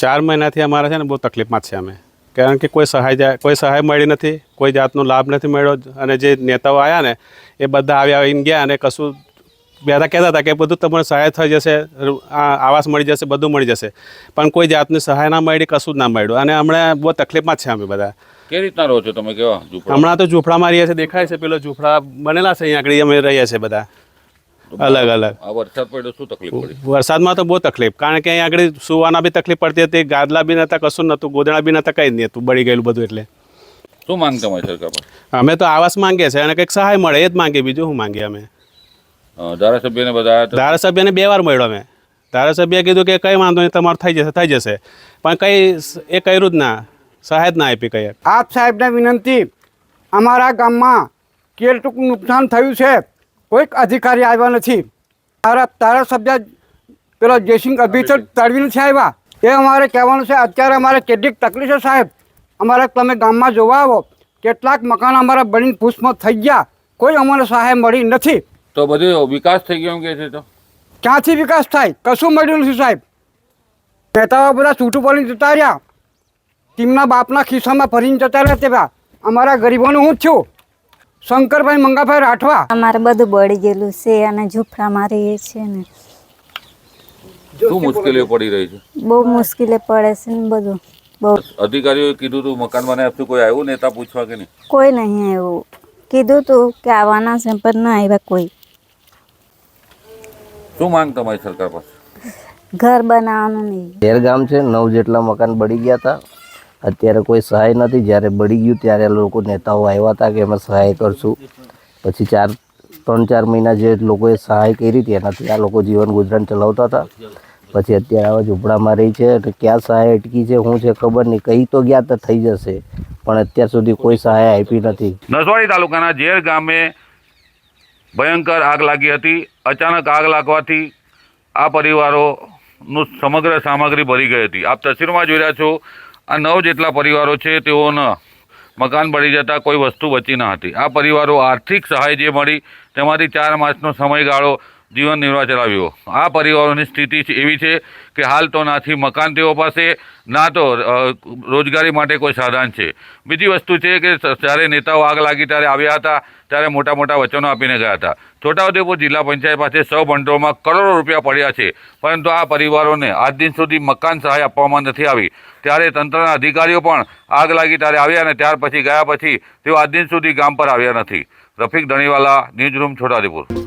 4 મહિનાથી અમારા છે ને બહુ તકલીફમાં જ છે અમે, કારણ કે કોઈ સહાય મળી નથી, કોઈ જાતનો લાભ નથી મળ્યો. અને જે નેતાઓ આવ્યા ને એ બધા આવીને ગયા અને કશું બધા કહેતા હતા કે બધું તમને સહાય થઈ જશે, આવાસ મળી જશે, બધું મળી જશે, પણ કોઈ જાતની સહાય ના મળી, કશું જ ના મળ્યું. અને હમણાં બહુ તકલીફમાં જ છે અમે બધા. કેવી રીતના રહો છો તમે? કેવા હમણાં તો ઝૂંપડામાં રહીએ છીએ, દેખાય છે પેલો ઝૂંપડા બનેલા છે અહીંયા આગળ, અમે રહીએ છીએ બધા અલગ અલગ. આ વરસાદ પડ્યો શું તકલીફ પડી? વરસાદમાં તો બહુ તકલીફ, કારણ કે અહીંયા આગળ સુવાના બી તકલીફ પડતી હતી, ગાદલા બી નહોતા, કશું નહોતું, ગોદડા બી નહોતા, કંઈ જ નહીં હતું, બળી ગયેલું બધું. એટલે શું માંગ તમારી સરકાર પર? અમે તો આવાસ માંગીએ છીએ અને કંઈક સહાય મળે એ જ માંગીએ, બીજું શું માંગીએ અમે? ધારાસભ્યને બધા ધારાસભ્યને 2 વાર મળ્યો અમે. ધારાસભ્યએ કીધું કે કંઈ વાંધો નહીં, તમારું થઈ જશે, પણ કંઈ એ કર્યું જ ના, સહાય જ ના આપી કંઈ. આપ સાહેબને વિનંતી, અમારા ગામમાં કેટલું નુકસાન થયું છે, કોઈક અધિકારી આવ્યા નથી. ધારાસભ્ય પેલો જયસિંહ અભિષેક તળવી નથી આવ્યા. એ અમારે કહેવાનું છે, અત્યારે અમારે કેટલીક તકલીફ છે સાહેબ, અમારે તમે ગામમાં જોવા આવો, કેટલાક મકાન અમારા બળીને ભૂસમાં થઈ ગયા, કોઈ અમને સહાય મળી નથી. તો બધું વિકાસ થઈ ગયો એમ કે છે? તો ક્યાંથી વિકાસ થાય? કશું મળ્યું નથી સાહેબ. નેતાઓ બધા છૂટું પડીને જતા રહ્યા, તેમના બાપના ખિસ્સામાં ભરીને જતા રહ્યા. તેવા અમારા ગરીબોનું હું જ છું, શંકરભાઈ મંગાભાઈ રાઠવા. અમારે બધું બળી ગયેલું છે અને ઝૂંપડામાં રહીએ છીએ ને. શું મુશ્કેલીઓ પડી રહી છે? બહુ મુશ્કેલી પડે છે ને બધું બહુ. અધિકારીઓએ કીધું હતું મકાન બનાવી આપશું, કોઈ આવ્યું નેતા પૂછવા કે નહીં? કોઈ નહીં આવ્યું. કીધું તું કે આવવાના છે પણ ના આવ્યા કોઈ. શું માંગ તમારી સરકાર પાસે? ઘર બનાવવાનું નહીં. 13 ગામ છે, 9 જેટલા મકાન બળી ગયા હતા. અત્યારે કોઈ સહાય નથી. જ્યારે બળી ગયું ત્યારે લોકો નેતાઓ આવ્યા હતા કે અમે સહાય કરશું. પછી 3-4 મહિના જે લોકોએ સહાય કરી હતી એનાથી આ લોકો જીવન ગુજરાન ચલાવતા હતા. પછી અત્યારે આવા ઝૂંપડામાં રહી છે. એટલે ક્યાં સહાય અટકી છે શું છે ખબર નહીં. કહી તો ગયા તો થઈ જશે, પણ અત્યાર સુધી કોઈ સહાય આપી નથી. નસવાડી તાલુકાના ઝેર ગામે ભયંકર આગ લાગી હતી. અચાનક આગ લાગવાથી આ પરિવારોનું સમગ્ર સામગ્રી ભરી ગઈ હતી. આપ તસવીરમાં જોઈ રહ્યા છો, આ 9 જેટલા પરિવારો છે, તેઓના મકાન બળી જતા કોઈ વસ્તુ બચી ન હતી. આ પરિવારો આર્થિક સહાય જે મળી તેમાંથી 4 માસનો સમયગાળો જીવન નિર્વાહ ચલાવ્યો. આ પરિવારોની સ્થિતિ એવી છે કે હાલ તો નાથી મકાન તેઓ પાસે, ના તો રોજગારી માટે કોઈ સાધન છે. બીજી વસ્તુ છે કે જ્યારે નેતાઓ આગ લાગી ત્યારે આવ્યા હતા ત્યારે મોટા મોટા વચનો આપીને ગયા હતા. છોટાઉદેપુર જિલ્લા પંચાયત પાસે 100 ભંડોળમાં કરોડો રૂપિયા પડ્યા છે, પરંતુ આ પરિવારોને આજ દિન સુધી મકાન સહાય આપવામાં નથી આવી. ત્યારે તંત્રના અધિકારીઓ પણ આગ લાગી ત્યારે આવ્યા અને ત્યાર પછી ગયા પછી તેઓ આજ દિન સુધી ગામ પર આવ્યા નથી. Rafiq Dhaniwala, news room, Chhota Udepur.